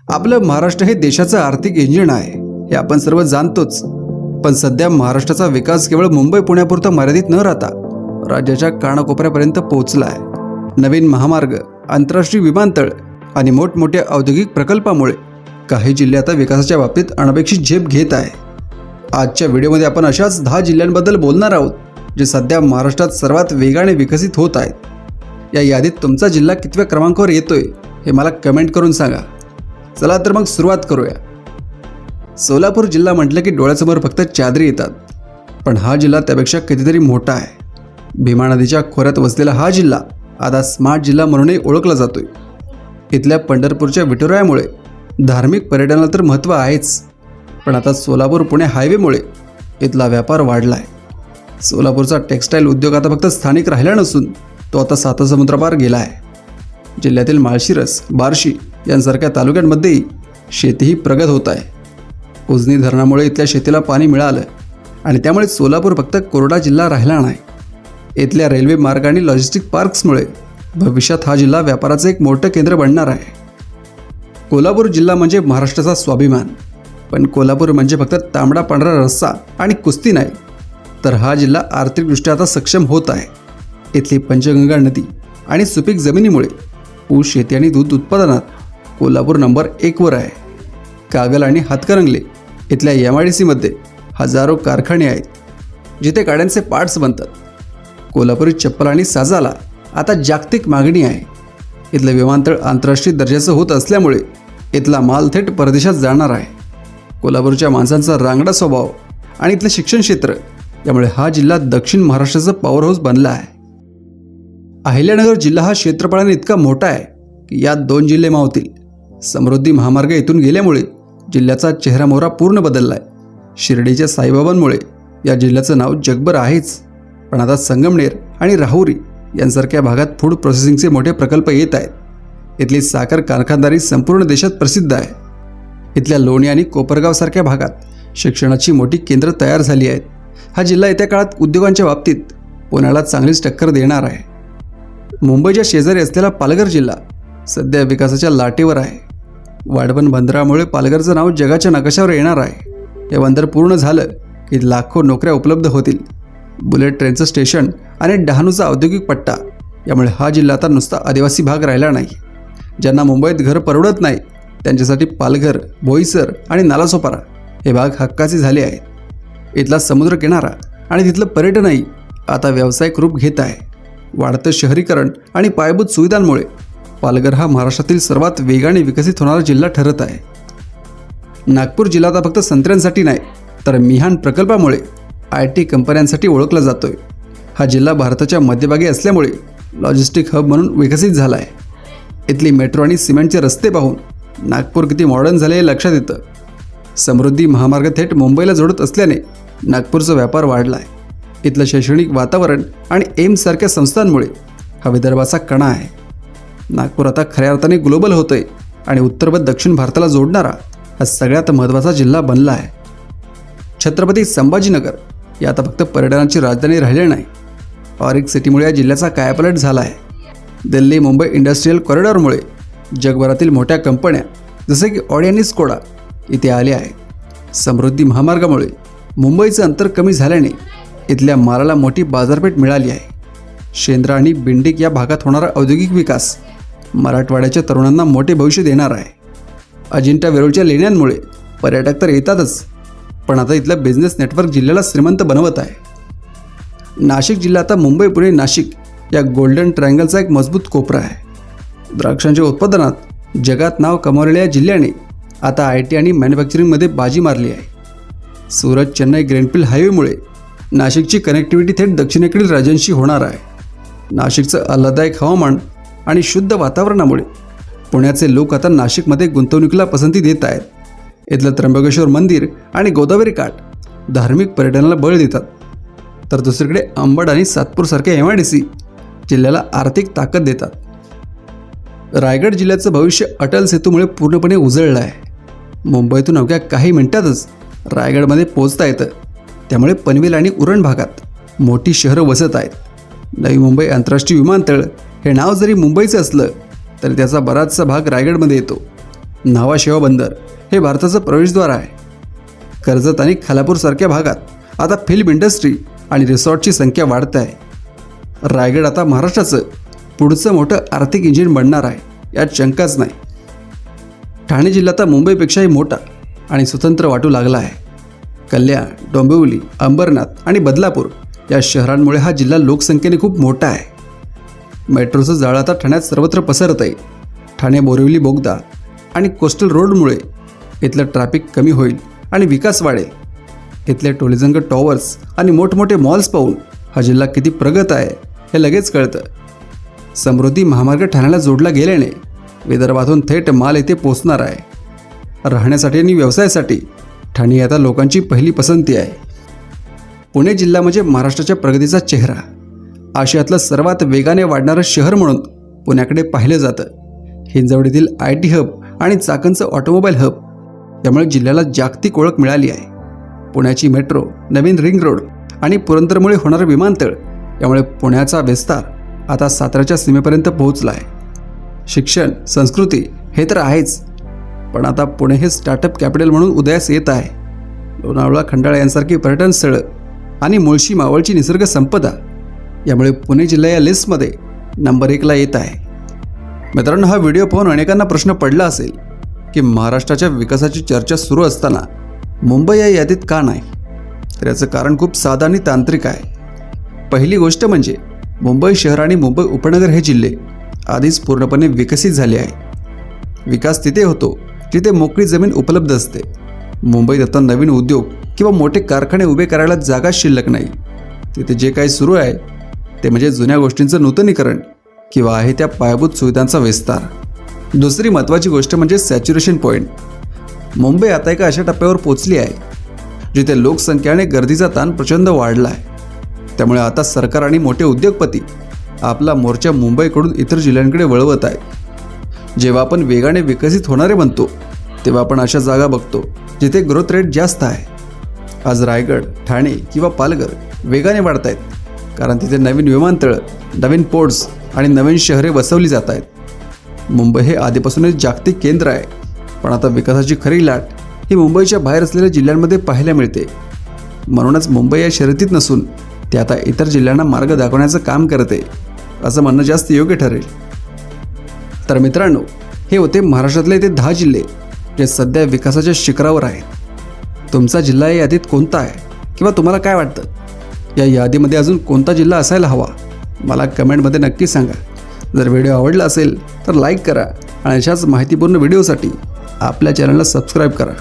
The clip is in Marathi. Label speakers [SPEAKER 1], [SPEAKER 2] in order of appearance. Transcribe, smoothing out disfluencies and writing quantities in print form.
[SPEAKER 1] आपलं महाराष्ट्र हे देशाचं आर्थिक इंजिन आहे हे आपण सर्व जाणतोच। पण सध्या महाराष्ट्राचा विकास केवळ मुंबई पुण्यापुरता मर्यादित न राहता राज्याच्या कानाकोपऱ्यापर्यंत पोहोचला आहे। नवीन महामार्ग, आंतरराष्ट्रीय विमानतळ आणि मोठमोठ्या औद्योगिक प्रकल्पामुळे काही जिल्हे आता विकासाच्या बाबतीत अनपेक्षित झेप घेत आहे। आजच्या व्हिडिओमध्ये आपण अशाच 10 जिल्ह्यांबद्दल बोलणार आहोत जे सध्या महाराष्ट्रात सर्वात वेगाने विकसित होत आहेत। या यादीत तुमचा जिल्हा कितव्या क्रमांकावर येतोय हे मला कमेंट करून सांगा। चला तर मग सुरुवात करूया। सोलापूर जिल्हा म्हटलं की डोळ्यासमोर फक्त चादरी येतात, पण हा जिल्हा त्यापेक्षा कितीतरी मोठा आहे। भीमा नदीच्या खोऱ्यात वसलेला हा जिल्हा आता स्मार्ट जिल्हा म्हणूनही ओळखला जातोय। इथल्या पंढरपूरच्या विठुरायामुळे धार्मिक पर्यटनाला तर महत्त्व आहेच, पण आता सोलापूर पुणे हायवेमुळे इथला व्यापार वाढलाय। सोलापूरचा टेक्स्टाईल उद्योग आता फक्त स्थानिक राहिला नसून तो आता सातासमुद्रापार गेला आहे। जिल्ह्यातील माळशिरस, बार्शी यांसारख्या तालुक्यांमध्येही शेतीही प्रगत होत आहे। उजनी धरणामुळे इथल्या शेतीला पाणी मिळालं आणि त्यामुळे सोलापूर फक्त कोरडा जिल्हा राहिला नाही। इथल्या रेल्वे मार्ग आणि लॉजिस्टिक पार्क्समुळे भविष्यात हा जिल्हा व्यापाराचं एक मोठं केंद्र बनणार आहे। कोल्हापूर जिल्हा म्हणजे महाराष्ट्राचा स्वाभिमान, पण कोल्हापूर म्हणजे फक्त तांबडा पांढरा रस्सा आणि कुस्ती नाही, तर हा जिल्हा आर्थिकदृष्ट्या आता सक्षम होत आहे। इथली पंचगंगा नदी आणि सुपीक जमिनीमुळे ऊस शेती आणि दूध उत्पादनात कोल्हापूर नंबर 1 वर आहे। कागल आणि हातकणंगले इथल्या MIDCमध्ये हजारो कारखाने आहेत जिथे गाड्यांचे पार्ट्स बनतात। कोल्हापुरी चप्पल आणि साजाला आता जागतिक मागणी आहे। इथलं विमानतळ आंतरराष्ट्रीय दर्जाचं होत असल्यामुळे इथला माल थेट परदेशात जाणार आहे। कोल्हापूरच्या माणसांचा रांगडा स्वभाव आणि इथलं शिक्षण क्षेत्र यामुळे हा जिल्हा दक्षिण महाराष्ट्राचं पॉवर हाऊस बनला आहे। अहिल्यानगर जिल्हा हा क्षेत्रफळाने इतका मोठा आहे की यात 2 जिल्हे मावतील। समृद्धी महामार्ग इथून गेल्यामुळे जिल्ह्याचा चेहरामोहरा पूर्ण बदललाय। शिर्डीच्या साईबाबांमुळे या जिल्ह्याचं नाव जगभर आहेच, पण आता संगमनेर आणि राहुरी यांसारख्या भागात फूड प्रोसेसिंगचे मोठे प्रकल्प येत आहेत। इथली साखर कारखानदारी संपूर्ण देशात प्रसिद्ध आहे। इथल्या लोणी आणि कोपरगावसारख्या भागात शिक्षणाची मोठी केंद्र तयार झाली आहेत। हा जिल्हा येत्या काळात उद्योगांच्या बाबतीत पुण्याला चांगलीच टक्कर देणार आहे। मुंबईच्या शेजारी असलेला पालघर जिल्हा सध्या विकासाच्या लाटेवर आहे। वाढवण बंदरामुळे पालघरचं नाव जगाच्या नकाशावर येणार आहे। हे बंदर पूर्ण झालं की लाखो नोकऱ्या उपलब्ध होतील। बुलेट ट्रेनचं स्टेशन आणि डहाणूचा औद्योगिक पट्टा यामुळे हा जिल्हा आता नुसता आदिवासी भाग राहिला नाही। ज्यांना मुंबईत घर परवडत नाही त्यांच्यासाठी पालघर, बोईसर आणि नालासोपारा हे भाग हक्काचे झाले आहेत। इथला समुद्र किनारा आणि तिथलं पर्यटनही आता व्यावसायिक रूप घेत आहे। वाढतं शहरीकरण आणि पायाभूत सुविधांमुळे पालघर हा महाराष्ट्रातील सर्वात वेगाने विकसित होणारा जिल्हा ठरत आहे। नागपूर जिल्हा आता फक्त संत्र्यांसाठी नाही तर मिहान प्रकल्पामुळे IT कंपन्यांसाठी ओळखला जातोय। हा जिल्हा भारताच्या मध्यभागी असल्यामुळे लॉजिस्टिक हब म्हणून विकसित झाला आहे। इथली मेट्रो आणि सिमेंटचे रस्ते पाहून नागपूर किती मॉडर्न झाले हे लक्षात येतं। समृद्धी महामार्ग थेट मुंबईला जोडत असल्याने नागपूरचा व्यापार वाढला आहे। इथलं शैक्षणिक वातावरण आणि एम्स सारख्या संस्थांमुळे हा विदर्भाचा कणा आहे। नागपूर आता खऱ्या अर्थाने ग्लोबल होतोय आणि उत्तर व दक्षिण भारताला जोडणारा हा सगळ्यात महत्त्वाचा जिल्हा बनला आहे। छत्रपती संभाजीनगर हे आता फक्त पर्यटनाची राजधानी राहिले नाही, ऑरिक सिटीमुळे या जिल्ह्याचा कायापालट झाला आहे। दिल्ली मुंबई इंडस्ट्रियल कॉरिडॉरमुळे जगभरातील मोठ्या कंपन्या जसे की ऑडी आणि स्कोडा इथे आल्या आहेत। समृद्धी महामार्गामुळे मुंबईचं अंतर कमी झाल्याने इथल्या मालाला मोठी बाजारपेठ मिळाली आहे। शेंद्रा आणि बिंडिक या भागात होणारा औद्योगिक विकास मराठवाड्याच्या तरुणांना मोठे भविष्य देणार आहे। अजिंठा वेरूळच्या लेण्यांमुळे पर्यटक तर येतातच, पण आता इथलं बिझनेस नेटवर्क जिल्ह्याला श्रीमंत बनवत आहे। नाशिक जिल्हा आता मुंबई पुणे नाशिक या गोल्डन ट्रायंगलचा एक मजबूत कोपरा आहे। द्राक्षांच्या उत्पादनात जगात नाव कमावलेल्या या जिल्ह्याने आता IT आणि मॅन्युफॅक्चरिंगमध्ये बाजी मारली आहे। सुरत चेन्नई ग्रीनफील्ड हायवेमुळे नाशिकची कनेक्टिव्हिटी थेट दक्षिणेकडील राज्यांशी होणार आहे। नाशिकचं आल्हाददायक हवामान आणि शुद्ध वातावरणामुळे पुण्याचे लोक आता नाशिकमध्ये गुंतवणुकीला पसंती देत आहेत। इथलं त्र्यंबकेश्वर मंदिर आणि गोदावरी काठ धार्मिक पर्यटनाला बळ देतात, तर दुसरीकडे अंबड आणि सातपूरसारख्या MIDC जिल्ह्याला आर्थिक ताकद देतात। रायगड जिल्ह्याचं भविष्य अटल सेतूमुळे पूर्णपणे उजळलं आहे। मुंबईतून अवघ्या काही मिनिटातच रायगडमध्ये पोहोचता येतं, त्यामुळे पनवेल आणि उरण भागात मोठी शहरं वसत आहेत। नवी मुंबई आंतरराष्ट्रीय विमानतळ हे नाव जरी मुंबईचं असलं तरी त्याचा बराचसा भाग रायगडमध्ये येतो। न्हावा शेवा बंदर हे भारताचं प्रवेशद्वार आहे. कर्जत आणि खालापूरसारख्या भागात आता फिल्म इंडस्ट्री आणि रिसॉर्टची संख्या वाढत आहे. रायगड आता महाराष्ट्राचं पुढचं मोठं आर्थिक इंजिन बनणार आहे, यात शंकाच नाही. ठाणे जिल्हा आता मुंबईपेक्षाही मोठा आणि स्वतंत्र वाटू लागला आहे. कल्याण, डोंबिवली, अंबरनाथ आणि बदलापूर या शहरांमुळे हा जिल्हा लोकसंख्येने खूप मोठा आहे. मेट्रोचं जाळं आता ठाण्यात सर्वत्र पसरत आहे. ठाणे बोरिवली बोगदा आणि कोस्टल रोडमुळे इथलं ट्रॅफिक कमी होईल आणि विकास वाढेल. इथले टोलेजंग टॉवर्स आणि मोठमोठे मॉल्स पाहून हा जिल्हा किती प्रगत आहे हे लगेच कळतं. समृद्धी महामार्ग ठाण्याला जोडला गेल्याने विदर्भातून थेट माल येथे पोचणार आहे. राहण्यासाठी आणि व्यवसायासाठी ठाणे आता लोकांची पहिली पसंती आहे. पुणे जिल्हा म्हणजे महाराष्ट्राच्या प्रगतीचा चेहरा. आशियातलं सर्वात वेगाने वाढणारं शहर म्हणून पुण्याकडे पाहिलं जातं. हिंजवडीतील IT हब आणि चाकणचं ऑटोमोबाईल हब यामुळे जिल्ह्याला जागतिक ओळख मिळाली आहे. पुण्याची मेट्रो, नवीन रिंग रोड आणि पुरंदरमुळे होणारं विमानतळ यामुळे पुण्याचा विस्तार आता साताऱ्याच्या सीमेपर्यंत पोहोचला आहे. शिक्षण, संस्कृती हे तर आहेच, पण आता पुणे हे स्टार्टअप कॅपिटल म्हणून उदयास येत आहे. लोणावळा, खंडाळा यांसारखी पर्यटन स्थळं आणि मुळशी मावळची निसर्ग संपदा यामुळे पुणे जिल्हा या लिस्टमध्ये नंबर 1ला येत आहे. मित्रांनो, हा व्हिडिओ पाहून अनेकांना प्रश्न पडला असेल की महाराष्ट्राच्या विकासाची चर्चा सुरू असताना मुंबई या यादीत का नाही? तर याचं कारण खूप साधं आणि तांत्रिक आहे. पहिली गोष्ट म्हणजे मुंबई शहर आणि मुंबई उपनगर हे जिल्हे आधीच पूर्णपणे विकसित झाले आहे. विकास तिथे होतो जिथे मोकळी जमीन उपलब्ध असते. मुंबईत आता नवीन उद्योग किंवा मोठे कारखाने उभे करायला जागा शिल्लक नाही. तिथे जे काही सुरू आहे ते म्हणजे जुन्या गोष्टींचं नूतनीकरण किंवा आहे त्या पायाभूत सुविधांचा विस्तार. दुसरी महत्त्वाची गोष्ट म्हणजे सॅच्युरेशन पॉईंट. मुंबई आता एका अशा टप्प्यावर पोचली आहे जिथे लोकसंख्या आणि गर्दीचा ताण प्रचंड वाढला आहे. त्यामुळे आता सरकार आणि मोठे उद्योगपती आपला मोर्चा मुंबईकडून इतर जिल्ह्यांकडे वळवत आहेत. जेव्हा आपण वेगाने विकसित होणारे म्हणतो तेव्हा आपण अशा जागा बघतो जिथे ग्रोथ रेट जास्त आहे. आज रायगड, ठाणे किंवा पालघर वेगाने वाढत आहेत कारण तिथे नवीन विमानतळं, नवीन पोर्ट्स आणि नवीन शहरे वसवली जात आहेत. मुंबई हे आधीपासूनच जागतिक केंद्र आहे, पण आता विकासाची खरी लाट ही मुंबईच्या बाहेर असलेल्या जिल्ह्यांमध्ये पाहायला मिळते. म्हणूनच मुंबई या शर्यतीत नसून ते आता इतर जिल्ह्यांना मार्ग दाखवण्याचं काम करते असं म्हणणं जास्त योग्य ठरेल. तर मित्रांनो, हे होते महाराष्ट्रातले ते 10 जिल्हे जे सध्या विकासाच्या शिखरावर आहेत. तुमचा जिल्हा या यादीत कोणता आहे किंवा तुम्हाला काय वाटतं? या यादीमध्ये अजून कोणता जिल्हा असायला हवा मला कमेंटमध्ये नक्की सांगा. जर व्हिडिओ आवडला असेल तर लाईक करा आणि अशाच माहितीपूर्ण व्हिडिओसाठी आपल्या चॅनलला सबस्क्राईब करा.